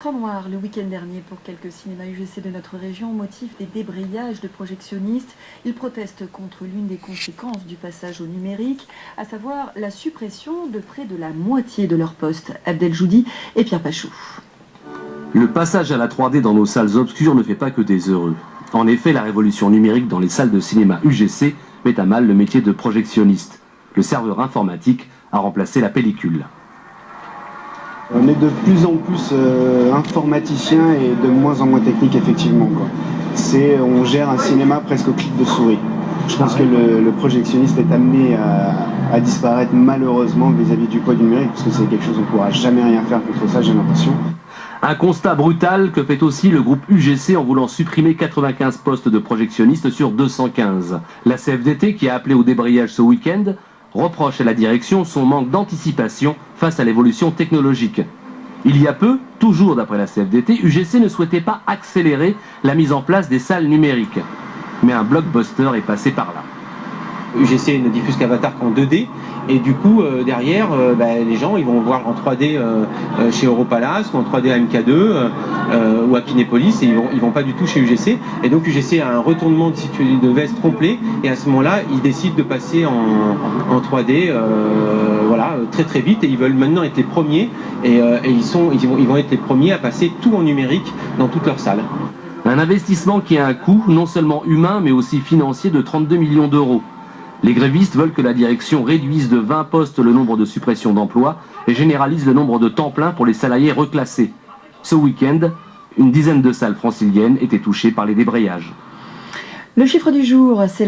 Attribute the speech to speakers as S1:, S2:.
S1: Écran noir le week-end dernier pour quelques cinémas UGC de notre région au motif des débrayages de projectionnistes. Ils protestent contre l'une des conséquences du passage au numérique, à savoir la suppression de près de la moitié de leurs postes. Abdel Joudi et Pierre Pachou.
S2: Le passage à la 3D dans nos salles obscures ne fait pas que des heureux. En effet, la révolution numérique dans les salles de cinéma UGC met à mal le métier de projectionniste. Le serveur informatique a remplacé la pellicule.
S3: On est de plus en plus informaticien et de moins en moins technique, effectivement, quoi. On gère un cinéma presque au clic de souris. Je pense que le projectionniste est amené à disparaître malheureusement vis-à-vis du poids du numérique, parce que c'est quelque chose qu'on ne pourra jamais rien faire contre ça, j'ai l'impression.
S2: Un constat brutal que fait aussi le groupe UGC en voulant supprimer 95 postes de projectionnistes sur 215. La CFDT, qui a appelé au débrayage ce week-end, reproche à la direction son manque d'anticipation face à l'évolution technologique. Il y a peu, toujours d'après la CFDT, UGC ne souhaitait pas accélérer la mise en place des salles numériques. Mais un blockbuster est passé par là.
S4: UGC ne diffuse qu'Avatar qu'en 2D et du coup derrière les gens ils vont voir en 3D chez Europalace ou en 3D à MK2 ou à Kinépolis et ils vont pas du tout chez UGC et donc UGC a un retournement de veste complet et à ce moment-là ils décident de passer en 3D très très vite et ils veulent maintenant être les premiers et ils vont être les premiers à passer tout en numérique dans toutes leurs salles.
S2: Un investissement qui a un coût non seulement humain mais aussi financier de 32 millions d'euros. Les grévistes veulent que la direction réduise de 20 postes le nombre de suppressions d'emplois et généralise le nombre de temps plein pour les salariés reclassés. Ce week-end, une dizaine de salles franciliennes étaient touchées par les débrayages.
S1: Le chiffre du jour, c'est